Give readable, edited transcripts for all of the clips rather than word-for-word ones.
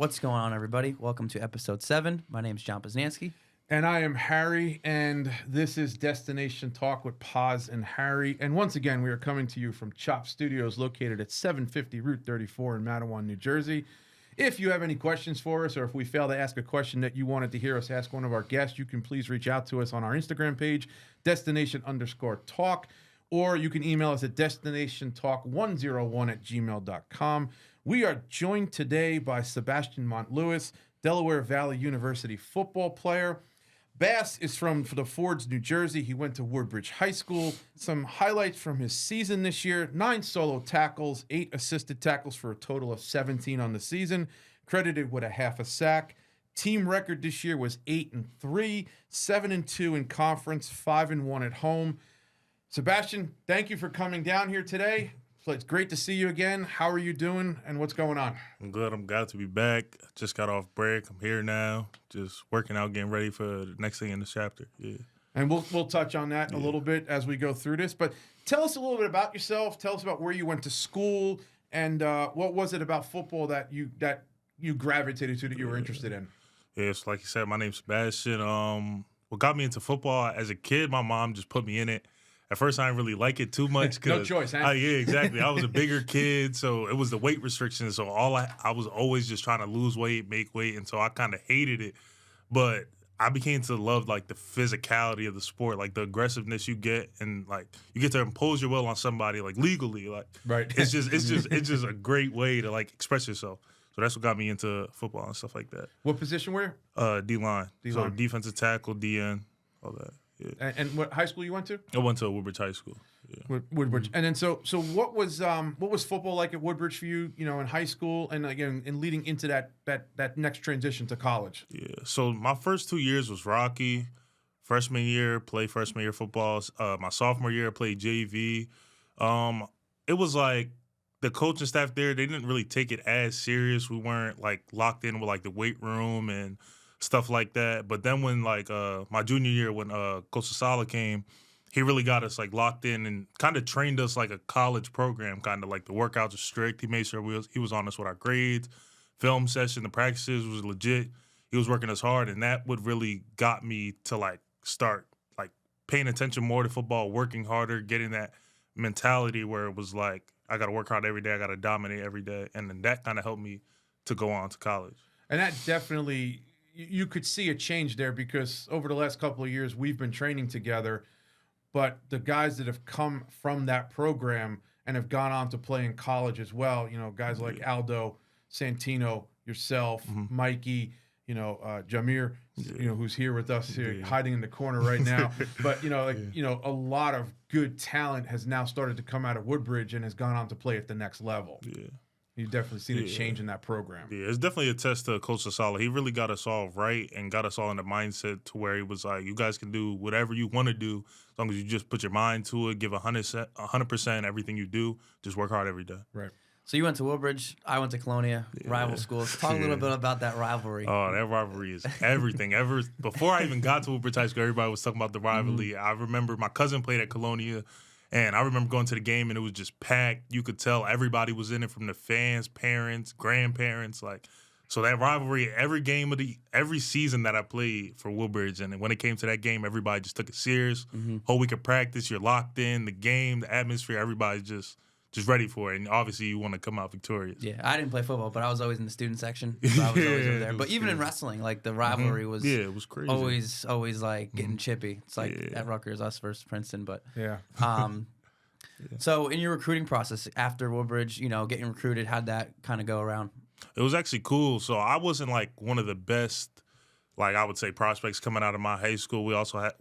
What's going on, everybody? Welcome to episode 7. My name is John Poznansky. And I am Harry, and this is Destination Talk with Paz and Harry. And once again, we are coming to you from Chop Studios, located at 750 Route 34 in Matawan, New Jersey. If you have any questions for us, or if we fail to ask a question that you wanted to hear us ask one of our guests, you can please reach out to us on our Instagram page, destination_talk, or you can email us at destinationtalk101@gmail.com. We are joined today by Sebastian Montlouis, Delaware Valley University football player. Bass is from the Fords, New Jersey. He went to Woodbridge High School. Some highlights from his season this year: 9 solo tackles, 8 assisted tackles for a total of 17 on the season, credited with a half a sack. Team record this year was 8-3, 7-2 in conference, 5-1 at home. Sebastian, thank you for coming down here today. So it's great to see you again. How are you doing, and what's going on? I'm good. I'm glad to be back. Just got off break. I'm here now, just working out, getting ready for the next thing in the chapter. Yeah. And we'll touch on that a little bit as we go through this. But tell us a little bit about yourself. Tell us about where you went to school, and what was it about football that you gravitated to, that you were interested in? Yeah, so like you said, my name's Sebastian. What got me into football as a kid, my mom just put me in it. At first, I didn't really like it too much. No choice, huh? Yeah, exactly. I was a bigger kid, so it was the weight restrictions. So I was always just trying to lose weight, make weight, and so I kind of hated it. But I became to love like the physicality of the sport, like the aggressiveness you get, and like you get to impose your will on somebody like legally. Like, right? It's just a great way to like express yourself. So that's what got me into football and stuff like that. What position were you? D-line. So defensive tackle, DN, all that. Yeah. And what high school you went to? I went to Woodbridge High School. Yeah. Woodbridge. And then so what was football like at Woodbridge for you? You know, in high school, and again, in leading into that next transition to college. Yeah. So my first 2 years was rocky. Freshman year, played freshman year football. My sophomore year, I played JV. It was like the coaching staff there, they didn't really take it as serious. We weren't like locked in with like the weight room and stuff like that. But then when like my junior year, when Coach Sala came, he really got us like locked in and kind of trained us like a college program. Kind of like the workouts were strict. He made sure he was on us with our grades, film session, the practices was legit. He was working us hard, and that would really got me to like start like paying attention more to football, working harder, getting that mentality where it was like I got to work hard every day, I got to dominate every day, and then that kind of helped me to go on to college. And that definitely. You could see a change there, because over the last couple of years we've been training together, but the guys that have come from that program and have gone on to play in college as well, you know, guys like Aldo, Santino, yourself, Mikey, you know, Jameer, you know, who's here with us here, hiding in the corner right now. But, you know, you know, a lot of good talent has now started to come out of Woodbridge and has gone on to play at the next level. Yeah. You've definitely seen a change in that program. Yeah, it's definitely a test to Coach Sala. He really got us all right and got us all in the mindset to where he was like, you guys can do whatever you want to do as long as you just put your mind to it, give 100% everything you do, just work hard every day. Right. So you went to Woodbridge, I went to Colonia, rival schools. Talk a little bit about that rivalry. Oh, that rivalry is everything. Before I even got to Woodbridge High School, everybody was talking about the rivalry. I remember my cousin played at Colonia. And I remember going to the game, and it was just packed. You could tell everybody was in it, from the fans, parents, grandparents. Like, so that rivalry, every season that I played for Woodbridge, and when it came to that game, everybody just took it serious. Whole week of practice, you're locked in. The game, the atmosphere, everybody's just ready for it. And obviously, you want to come out victorious. Yeah, I didn't play football, but I was always in the student section. So I was always over there. But even in wrestling, like the rivalry was it was crazy. Always like getting chippy. It's like at Rutgers, us versus Princeton. But So in your recruiting process after Woodbridge, you know, getting recruited, how'd that kind of go around? It was actually cool. So I wasn't like one of the best, like I would say, prospects coming out of my high school. We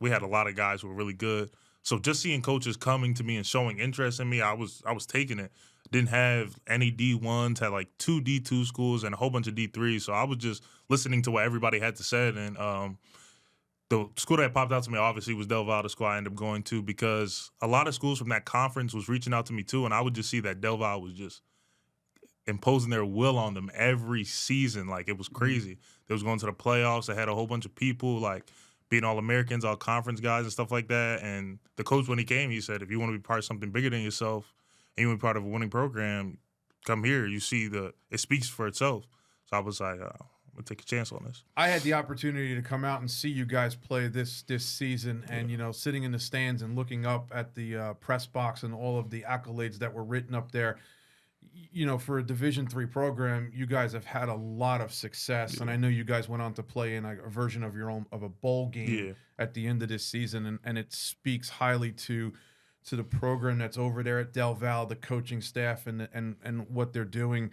had a lot of guys who were really good. So just seeing coaches coming to me and showing interest in me, I was taking it. Didn't have any D1s, had like 2 D2 schools and a whole bunch of D3s. So I was just listening to what everybody had to say. And the school that popped out to me obviously was Del Valle, the school I ended up going to, because a lot of schools from that conference was reaching out to me too. And I would just see that Del Valle was just imposing their will on them every season. Like, it was crazy. They was going to the playoffs. They had a whole bunch of people like being All-Americans, all-conference guys and stuff like that. And the coach, when he came, he said, if you want to be part of something bigger than yourself and you want to be part of a winning program, come here. You see it speaks for itself. So I was like, I'm gonna take a chance on this. I had the opportunity to come out and see you guys play this season, and sitting in the stands and looking up at the press box and all of the accolades that were written up there. For a Division III program, you guys have had a lot of success, and I know you guys went on to play in a version of your own of a bowl game at the end of this season, and it speaks highly to the program that's over there at Del Val, the coaching staff, and what they're doing.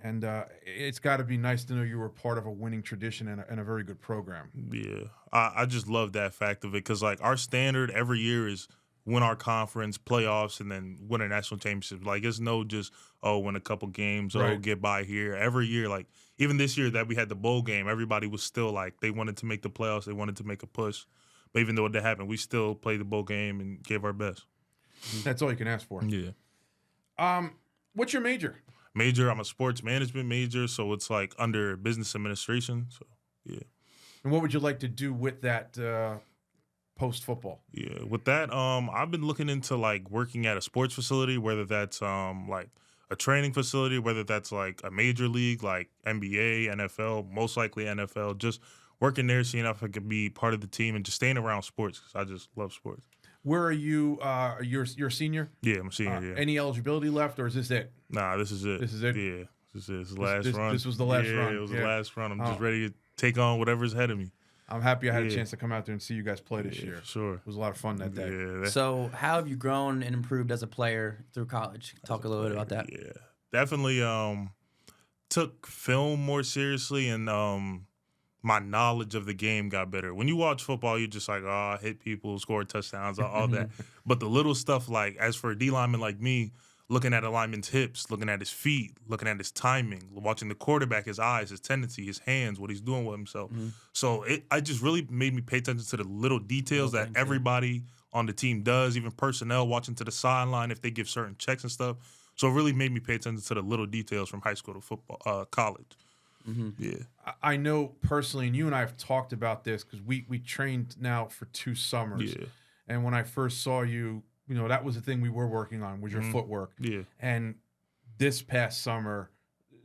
And it's got to be nice to know you were part of a winning tradition and a very good program. Yeah, I just love that fact of it because, like, our standard every year is win our conference, playoffs, and then win a national championship. Like, it's no just, win a couple games, get by here. Every year, like, even this year that we had the bowl game, everybody was still, like, they wanted to make the playoffs. They wanted to make a push. But even though that happened, we still played the bowl game and gave our best. That's all you can ask for. Yeah. What's your major? I'm a sports management major, so it's like under business administration. So, yeah. And what would you like to do with that post football? Yeah, with that, I've been looking into like working at a sports facility, whether that's like a training facility, whether that's like a major league, like NBA, NFL, most likely NFL. Just working there, seeing if I could be part of the team and just staying around sports because I just love sports. Where are you? You're a senior? Yeah, I'm a senior. Yeah. Any eligibility left, or is this it? Nah, this is it. This is it? Yeah, this is it. This is the last run. This was the last run. Yeah, it was the last run. I'm just ready to take on whatever's ahead of me. I'm happy I had a chance to come out there and see you guys play this year. Sure. It was a lot of fun that day. Yeah, So how have you grown and improved as a player through college? Talk a little bit about that. Yeah, definitely took film more seriously and my knowledge of the game got better. When you watch football, you're just like, hit people, score touchdowns, all that. But the little stuff, like, as for a D lineman like me, looking at a lineman's hips, looking at his feet, looking at his timing, watching the quarterback, his eyes, his tendency, his hands, what he's doing with himself. So I just really made me pay attention to the little details that everybody on the team does, even personnel watching to the sideline if they give certain checks and stuff. So it really made me pay attention to the little details from high school to football, college. Yeah, I know personally, and you and I have talked about this because we trained now for 2 summers. Yeah. And when I first saw you, that was the thing we were working on was your footwork. Yeah. And this past summer,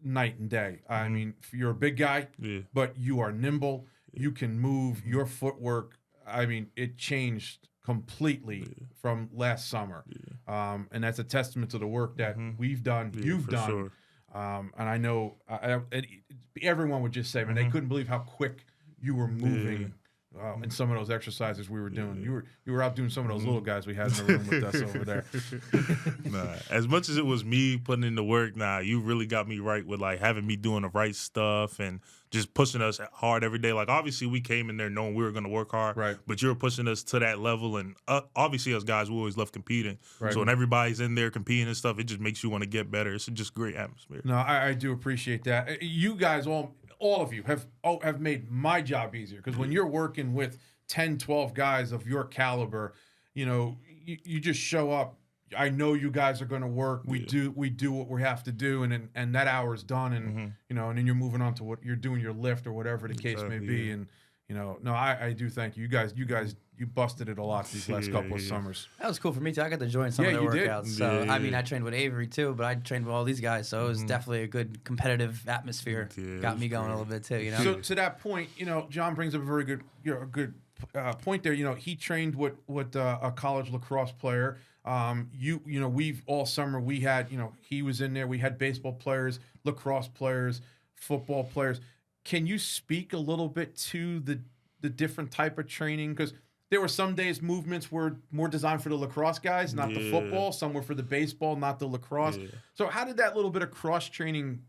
night and day. I mean, you're a big guy, but you are nimble. You can move. Your footwork, I mean, it changed completely from last summer. And that's a testament to the work that we've done, you've done. Sure. And I know everyone would just say, man, they couldn't believe how quick you were moving in some of those exercises we were doing. You were out doing some of those little guys we had in the room with us over there. As much as it was me putting in the work, you really got me right with like having me doing the right stuff and just pushing us hard every day. Like, obviously we came in there knowing we were going to work hard, right? But you were pushing us to that level. And obviously as guys, we always love competing. Right. So when everybody's in there competing and stuff, it just makes you want to get better. It's just great atmosphere. No, I do appreciate that. You guys, all of you have made my job easier because when you're working with 10, 12 guys of your caliber, you just show up. I know you guys are going to work. We do what we have to do, and that hour's done, and and then you're moving on to what you're doing, your lift or whatever the case may be. And no, I do thank you. You guys, you busted it a lot these last couple of summers. That was cool for me too. I got to join some of their workouts. Did. So I mean, I trained with Avery too, but I trained with all these guys. So it was definitely a good competitive atmosphere. Got me going a little bit too. So to that point, John brings up a very good, good point there. He trained with a college lacrosse player. We've all summer we had, he was in there. We had baseball players, lacrosse players, football players. Can you speak a little bit to the different type of training? Because there were some days movements were more designed for the lacrosse guys, not the football. Some were for the baseball, not the lacrosse. Yeah. So how did that little bit of cross training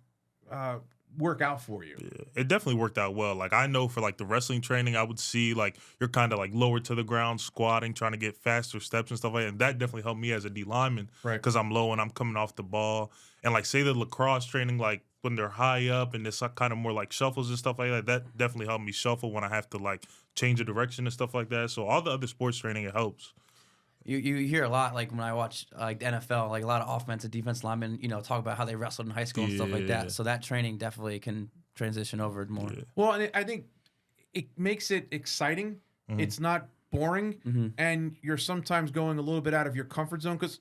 work out for you? Yeah, it definitely worked out well. Like, I know for like the wrestling training, I would see like you're kind of like lower to the ground, squatting, trying to get faster steps and stuff like that. And that definitely helped me as a D lineman, right? Because I'm low and I'm coming off the ball. And like, say the lacrosse training, like when they're high up and it's kind of more like shuffles and stuff like that, that definitely helped me shuffle when I have to like change the direction and stuff like that. So all the other sports training, it helps. You hear a lot, like when I watch like the NFL, like a lot of offensive defense linemen, talk about how they wrestled in high school and stuff like that. So that training definitely can transition over more. Yeah. Well, and I think it makes it exciting. It's not boring, and you're sometimes going a little bit out of your comfort zone because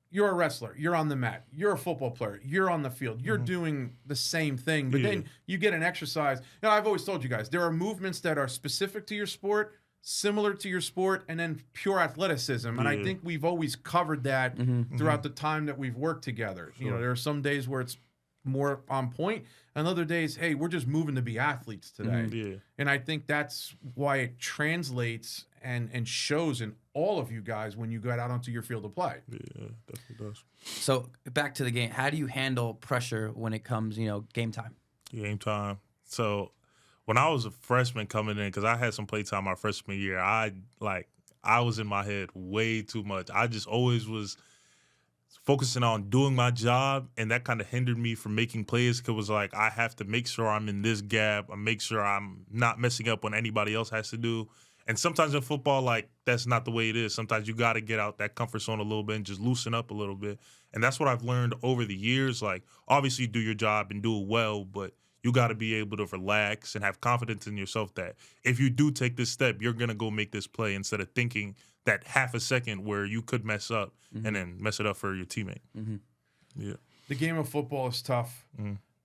you're a wrestler, you're on the mat, you're a football player, you're on the field, you're doing the same thing, but then you get an exercise. I've always told you guys, there are movements that are specific to your sport, similar to your sport, and then pure athleticism. And I think we've always covered that throughout the time that we've worked together. Sure. There are some days where it's more on point, and other days, hey, we're just moving to be athletes today. And I think that's why it translates and shows in all of you guys when you get out onto your field of play. Yeah, definitely does. So back to the game. How do you handle pressure when it comes, game time? Game time. So when I was a freshman coming in, because I had some play time my freshman year, I was in my head way too much. I just always was focusing on doing my job, and that kind of hindered me from making plays because it was like I have to make sure I'm in this gap. I make sure I'm not messing up when anybody else has to do. And sometimes in football, that's not the way it is. Sometimes you got to get out that comfort zone a little bit and just loosen up a little bit. And that's what I've learned over the years. Obviously do your job and do it well, but you got to be able to relax and have confidence in yourself that if you do take this step, you're going to go make this play instead of thinking that half a second where you could mess up and then mess it up for your teammate. Yeah. The game of football is tough.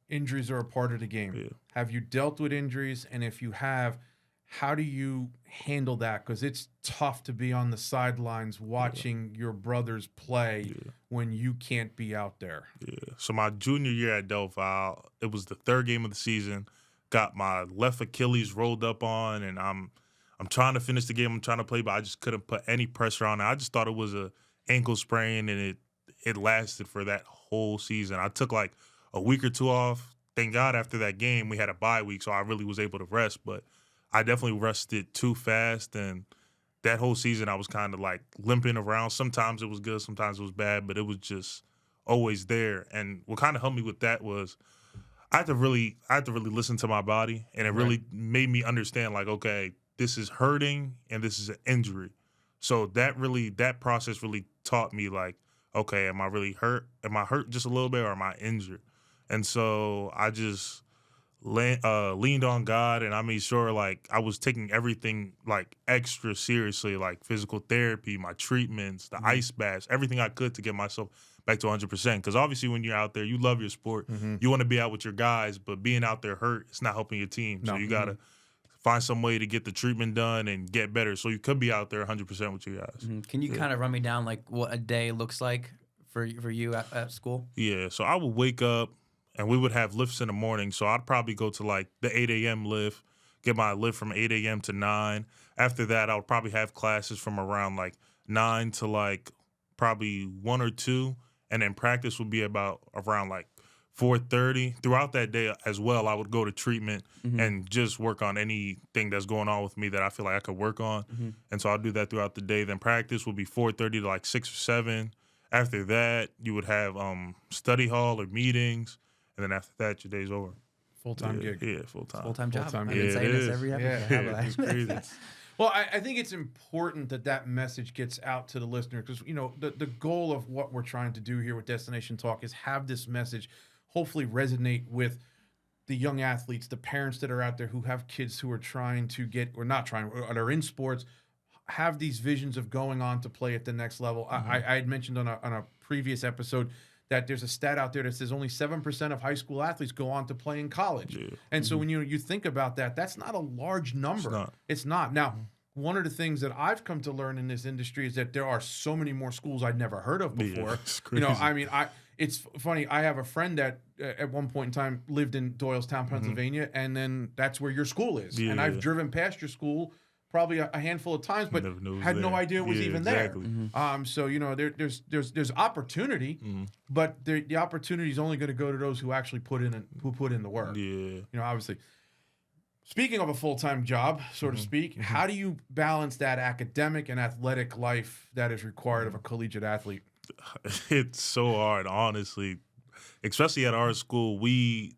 Injuries are a part of the game. Yeah. Have you dealt with injuries? And if you have, how do you handle that? Because it's tough to be on the sidelines watching your brothers play when you can't be out there. Yeah. So my junior year at Delaware, it was the third game of the season. Got my left Achilles rolled up on, and I'm trying to finish the game. I'm trying to play, but I just couldn't put any pressure on it. I just thought it was a ankle sprain, and it lasted for that whole season. I took a week or two off. Thank God after that game we had a bye week, so I really was able to rest, but I definitely rested too fast, and that whole season I was kind of limping around. Sometimes it was good, sometimes it was bad, but it was just always there. And what kind of helped me with that was I had to really listen to my body, and it really made me understand okay, this is hurting and this is an injury. So that process really taught me okay, am I really hurt? Am I hurt just a little bit, or am I injured? And so I just leaned on God, and I made sure I was taking everything extra seriously, physical therapy, my treatments, the ice baths, everything I could to get myself back to 100%. Because obviously when you're out there, you love your sport. You want to be out with your guys, but being out there hurt, it's not helping your team. So you got to find some way to get the treatment done and get better so you could be out there 100% with your guys. Can you kind of run me down what a day looks like for you at school? Yeah, so I would wake up, and we would have lifts in the morning. So I'd probably go to the 8 a.m. lift, get my lift from 8 a.m. to 9. After that, I would probably have classes from around 9 to probably 1 or 2. And then practice would be about around 4:30. Throughout that day as well, I would go to treatment and just work on anything that's going on with me that I feel like I could work on. And so I'll do that throughout the day. Then practice would be 4:30 to 6 or 7. After that, you would have study hall or meetings. And then after that, your day's over. Full-time gig. Yeah, full-time. Full-time job. Full-time I've gig. been saying this every episode. Yeah, it's crazy. Well, I think it's important that message gets out to the listener because, the goal of what we're trying to do here with Destination Talk is have this message hopefully resonate with the young athletes, the parents that are out there who have kids who are trying to get, or not trying, or are in sports, have these visions of going on to play at the next level. I had mentioned on a previous episode that there's a stat out there that says only 7% of high school athletes go on to play in college. Yeah. And so when you think about that, that's not a large number. It's not. Now, one of the things that I've come to learn in this industry is that there are so many more schools I'd never heard of before. Yeah, it's crazy. It's funny. I have a friend that at one point in time lived in Doylestown, Pennsylvania, and then that's where your school is. Yeah. And I've driven past your school probably a handful of times, but had no idea it was even there. So there's opportunity, but the opportunity is only going to go to those who actually put in the work. Yeah. Obviously. Speaking of a full-time job, so to speak, how do you balance that academic and athletic life that is required of a collegiate athlete? It's so hard, honestly. Especially at our school, we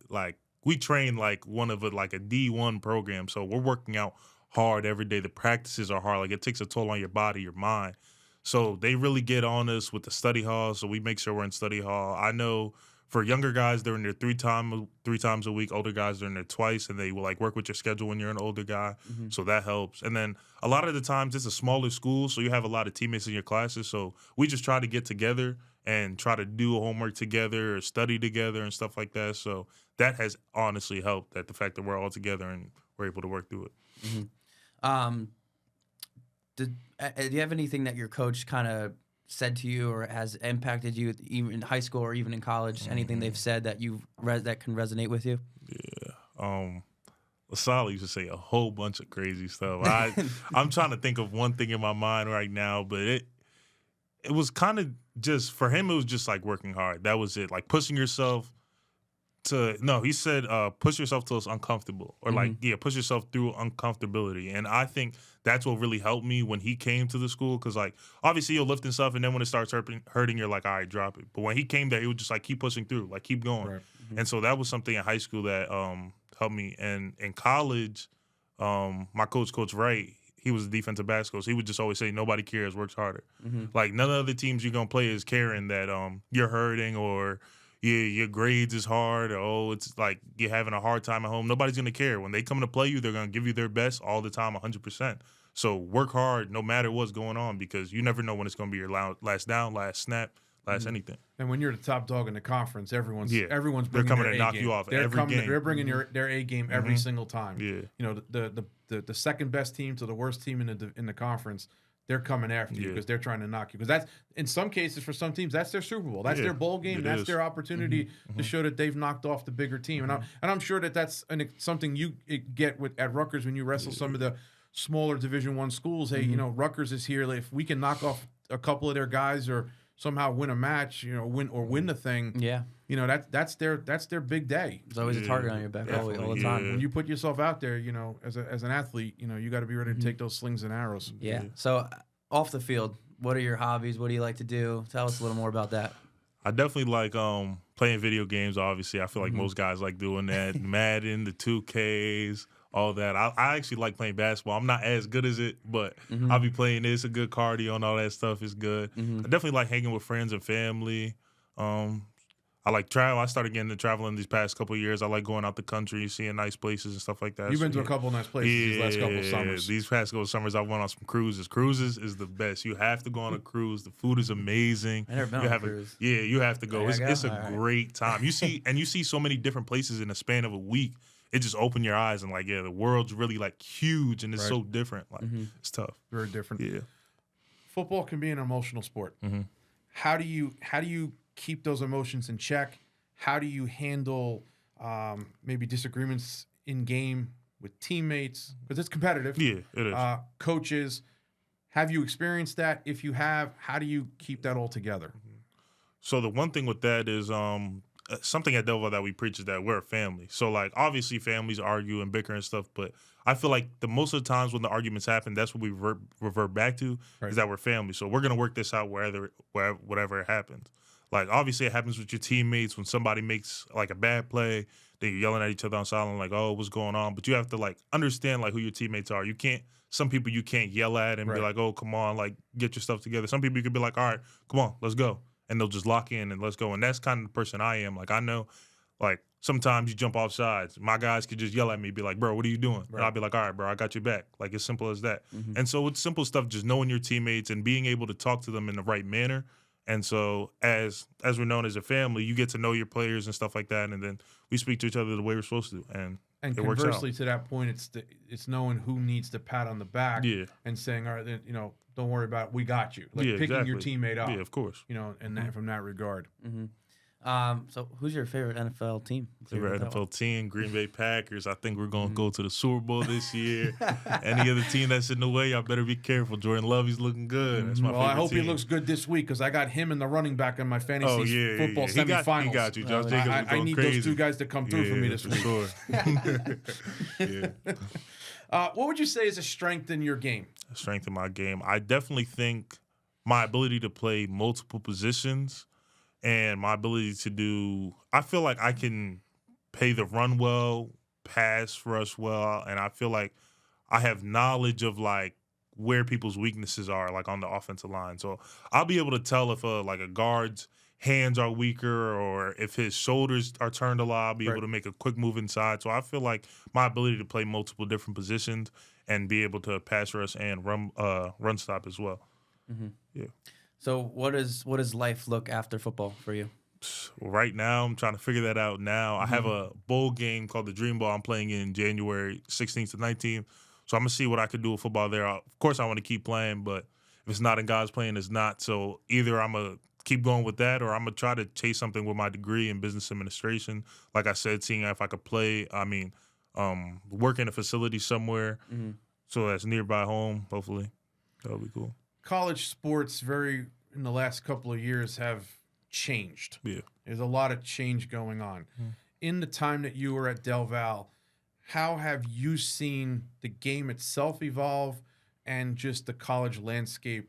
train one of a D1 program, so we're working out hard every day. The practices are hard. It takes a toll on your body, your mind. So they really get on us with the study hall, so we make sure we're in study hall. I know for younger guys, they're in there three times a week. Older guys, they're in there twice, and they will work with your schedule when you're an older guy. So that helps. And then a lot of the times, it's a smaller school, so you have a lot of teammates in your classes. So we just try to get together and try to do homework together or study together and stuff like that. So that has honestly helped, that the fact that we're all together and we're able to work through it. Mm-hmm. Do you have anything that your coach kind of said to you or has impacted you even in high school or even in college? Anything they've said that that can resonate with you? Yeah. LaSalle used to say a whole bunch of crazy stuff. I'm trying to think of one thing in my mind right now, but it was kind of just, for him, it was just like working hard. That was it. Like pushing yourself he said push yourself till it's uncomfortable, or push yourself through uncomfortability. And I think that's what really helped me when he came to the school, because like obviously you're lifting stuff and then when it starts hurting, you're like, all right, drop it. But when he came there, he would just like keep pushing through, like keep going. Right. And so that was something in high school that helped me. And in college, my Coach Wright, he was a defensive backs coach. He would just always say, nobody cares, works harder. Like none of the teams you're gonna play is caring that you're hurting, or your grades is hard, or it's like you're having a hard time at home. Nobody's going to care. When they come to play you, they're going to give you their best all the time, 100%. So work hard no matter what's going on, because you never know when it's going to be your last down, last snap, last anything. And when you're the top dog in the conference, everyone's bringing they're coming their to knock game. you off They're every game. They're bringing their A game every single time. Yeah. You know, the second best team to the worst team in the conference, they're coming after you because they're trying to knock you. Because that's, in some cases, for some teams, that's their Super Bowl. That's their bowl game. That's their opportunity to show that they've knocked off the bigger team. And I'm sure that's something you get at Rutgers when you wrestle some of the smaller Division I schools. Hey, you know, Rutgers is here. If we can knock off a couple of their guys or somehow win a match, you know, win the thing. Yeah. You know, that's their big day. There's always a target on your back all the time. When you put yourself out there, you know, as an athlete, you know, you got to be ready to take those slings and arrows. Yeah. So off the field, what are your hobbies? What do you like to do? Tell us a little more about that. I definitely like playing video games, obviously. I feel like most guys like doing that. Madden, the 2Ks, all that. I actually like playing basketball. I'm not as good as it, but I'll be playing this. A good cardio and all that stuff is good. I definitely like hanging with friends and family. I like travel. I started getting into traveling these past couple of years. I like going out the country, seeing nice places and stuff like that. You've been to a couple of nice places these last couple of summers. These past couple of summers, I went on some cruises. Cruises is the best. You have to go on a cruise. The food is amazing. I never been on a cruise. You have to go. It's a great time. You see so many different places in the span of a week. It just opened your eyes and like, the world's really like huge and it's so different. Like it's tough. Very different. Yeah. Football can be an emotional sport. How do you keep those emotions in check? How do you handle maybe disagreements in game with teammates? Because it's competitive. Yeah, it is. Coaches. Have you experienced that? If you have, how do you keep that all together? So the one thing with that is something at Delaware that we preach is that we're a family. So like obviously families argue and bicker and stuff, but I feel like the most of the times when the arguments happen, that's what we revert back to is that we're family. So we're gonna work this out whatever it happens. Like, obviously, it happens with your teammates when somebody makes, like, a bad play. Then you're yelling at each other on sideline, like, oh, what's going on? But you have to, like, understand, like, who your teammates are. Some people you can't yell at and be like, oh, come on, like, get your stuff together. Some people you could be like, all right, come on, let's go. And they'll just lock in and let's go. And that's kind of the person I am. Like, I know, like, sometimes you jump off sides. My guys could just yell at me, be like, bro, what are you doing? And I'll be like, all right, bro, I got your back. Like, as simple as that. And so it's simple stuff, just knowing your teammates and being able to talk to them in the right manner. And so as we're known as a family, you get to know your players and stuff like that, and then we speak to each other the way we're supposed to, and it works out. Conversely to that point, it's knowing who needs the pat on the back and saying, all right, then, you know, don't worry about it, we got you. Like picking your teammate up. Yeah, of course. You know, and from that regard. So who's your favorite NFL team? Favorite NFL team, Green Bay Packers. I think we're going to go to the Super Bowl this year. Any other team that's in the way, y'all better be careful. Jordan Love, he's looking good. That's my favorite I hope team. He looks good this week because I got him in the running back in my fantasy football semifinals. He got you. Josh Jacobs I need crazy. those two guys to come through for me this week. Sure. What would you say is a strength in your game? A strength in my game. I definitely think my ability to play multiple positions and my ability to I feel like I can pay the run well, pass rush well, and I feel like I have knowledge of like where people's weaknesses are, like on the offensive line. So I'll be able to tell if like a guard's hands are weaker or if his shoulders are turned a lot, I'll be able to make a quick move inside. So I feel like my ability to play multiple different positions and be able to pass rush and run stop as well. Yeah. So what does life look after football for you? Right now, I'm trying to figure that out now. I have a bowl game called the Dream Bowl I'm playing in January 16th to 19th. So I'm going to see what I can do with football there. Of course, I want to keep playing, but if it's not in God's plan, it's not. So either I'm going to keep going with that or I'm going to try to chase something with my degree in business administration. Like I said, seeing if I could play, work in a facility somewhere so that's nearby home, hopefully. That would be cool. College sports in the last couple of years have changed. Yeah. There's a lot of change going on. In the time that you were at Del Val, how have you seen the game itself evolve and just the college landscape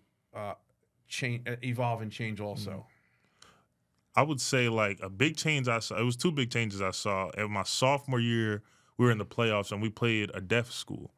evolve and change also? I would say like a big change I saw, it was two big changes I saw. In my sophomore year, we were in the playoffs and we played a deaf school.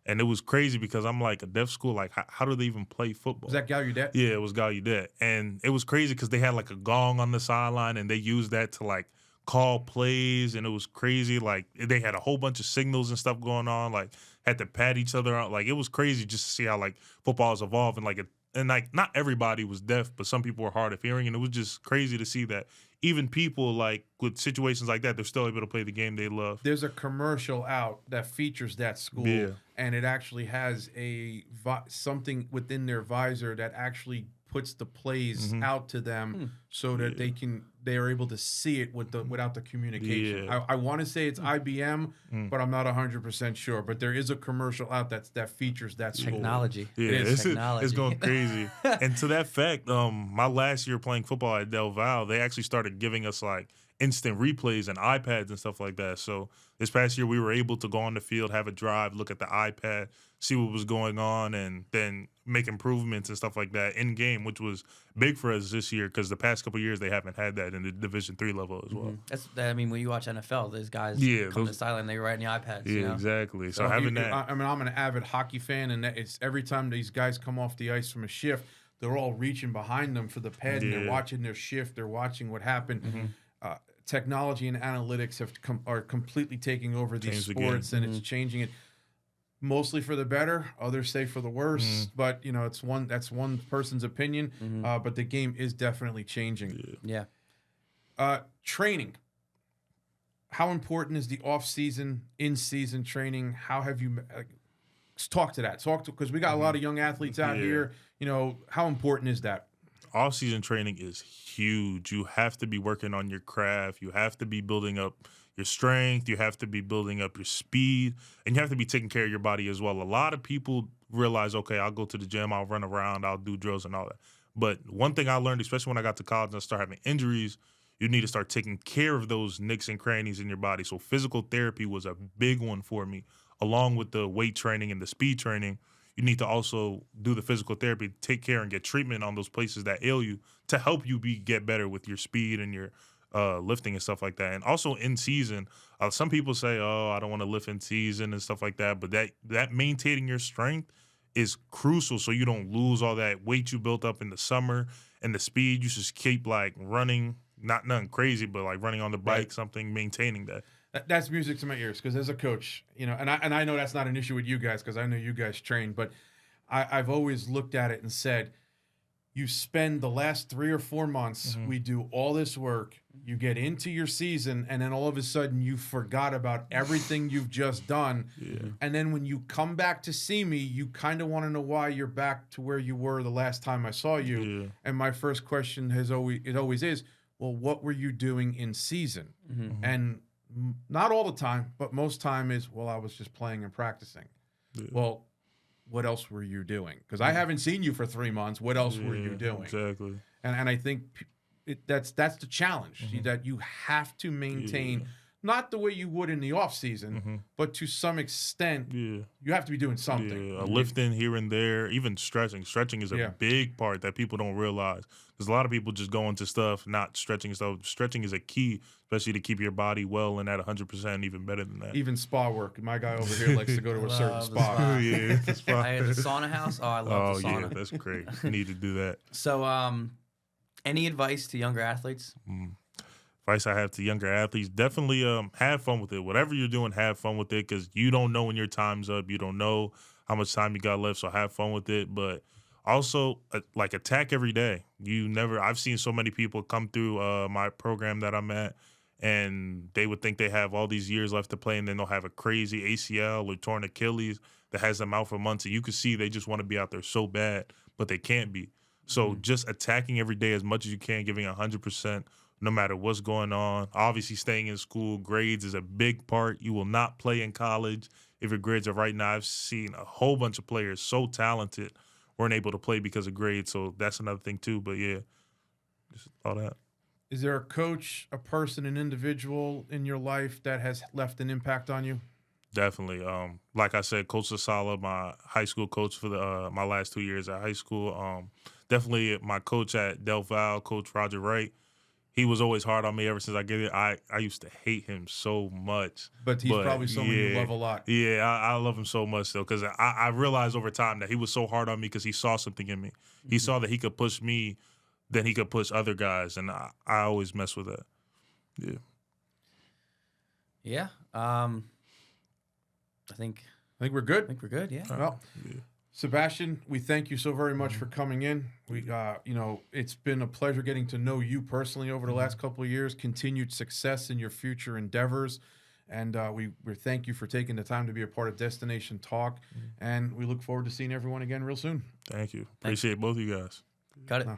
And it was crazy because I'm like, a deaf school, like, how do they even play football? Was that Gallaudet? Yeah, it was Gallaudet. And it was crazy because they had like a gong on the sideline and they used that to like call plays. And it was crazy. Like, they had a whole bunch of signals and stuff going on, like, had to pat each other out. Like, it was crazy just to see how like football is evolving. Like, not everybody was deaf, but some people were hard of hearing. And it was just crazy to see that even people like with situations like that, they're still able to play the game they love. There's a commercial out that features that school, and it actually has something within their visor that actually puts the plays out to them so that they are able to see it without the communication. Yeah. I want to say it's IBM, but I'm not 100% sure. But there is a commercial out that features that school. Technology. Yeah, it's going crazy. And to that fact, my last year playing football at Del Val, they actually started giving us like instant replays and iPads and stuff like that. So this past year, we were able to go on the field, have a drive, look at the iPad, see what was going on, and then make improvements and stuff like that in game, which was big for us this year because the past couple of years they haven't had that in the Division III level as well. When you watch NFL, those guys come to the sideline, they write in the iPads. Yeah, you know? exactly. So having that, I'm an avid hockey fan, and it's every time these guys come off the ice from a shift, they're all reaching behind them for the pad, and they're watching their shift, they're watching what happened. Technology and analytics are completely taking over these sports, and it's changing it. Mostly for the better, others say for the worse. But that's one person's opinion. But the game is definitely changing. Yeah. Training. How important is the off-season, in-season training? How have you talk to that? Because we got a lot of young athletes out here. How important is that? Off-season training is huge. You have to be working on your craft. You have to be building up your strength. You have to be building up your speed. And you have to be taking care of your body as well. A lot of people realize, okay, I'll go to the gym, I'll run around, I'll do drills and all that. But one thing I learned, especially when I got to college and I started having injuries, you need to start taking care of those nicks and crannies in your body. So physical therapy was a big one for me. Along with the weight training and the speed training, you need to also do the physical therapy, take care and get treatment on those places that ail you to help you get better with your speed and your lifting and stuff like that. And also in season, some people say, oh, I don't want to lift in season and stuff like that. But that maintaining your strength is crucial so you don't lose all that weight you built up in the summer and the speed. You should keep like running, nothing crazy, but like running on the bike, something, maintaining that. That's music to my ears because as a coach, and I know that's not an issue with you guys because I know you guys train, but I've always looked at it and said, you spend the last 3 or 4 months, we do all this work, you get into your season, and then all of a sudden you forgot about everything you've just done. And then when you come back to see me, you kind of want to know why you're back to where you were the last time I saw you. And my first question always is, well, what were you doing in season? And not all the time, but most time is, well, I was just playing and practicing. Well, what else were you doing? Because I haven't seen you for 3 months. What else were you doing? Exactly. And I think that's the challenge, that you have to maintain, not the way you would in the off season, but to some extent, you have to be doing something. Lifting here and there, even stretching. Stretching is a big part that people don't realize. Because a lot of people just go into stuff not stretching stuff. Stretching is a key, especially to keep your body well and at 100%, even better than that. Even spa work. My guy over here likes to go to a certain spa. The spa. I had a sauna house. Oh, I love the sauna. Yeah, that's great. You need to do that. So, any advice to younger athletes? Advice I have to younger athletes, definitely have fun with it. Whatever you're doing, have fun with it because you don't know when your time's up. You don't know how much time you got left, so have fun with it. But Also, like attack every day. I've seen so many people come through my program that I'm at, and they would think they have all these years left to play, and then they'll have a crazy ACL or torn Achilles that has them out for months. And you can see they just want to be out there so bad, but they can't be. So just attacking every day as much as you can, giving 100%, no matter what's going on. Obviously, staying in school, grades is a big part. You will not play in college if your grades are right. Now, I've seen a whole bunch of players so talented weren't able to play because of grades. So that's another thing too. But yeah, just all that. Is there a coach, a person, an individual in your life that has left an impact on you? Definitely. Like I said, Coach Lasala, my high school coach for my last 2 years at high school. Definitely my coach at Del Val, Coach Roger Wright. He was always hard on me ever since I get it. I used to hate him so much. But he's probably someone you love a lot. Yeah, I love him so much, though, because I realized over time that he was so hard on me because he saw something in me. He saw that he could push me, then he could push other guys, and I always mess with that. Yeah. Yeah. I think we're good. I think we're good. Yeah. Well, Sebastian, we thank you so very much for coming in. We, it's been a pleasure getting to know you personally over the last couple of years. Continued success in your future endeavors, and we thank you for taking the time to be a part of Destination Talk. And we look forward to seeing everyone again real soon. Thank you. Appreciate both of you guys. Got it.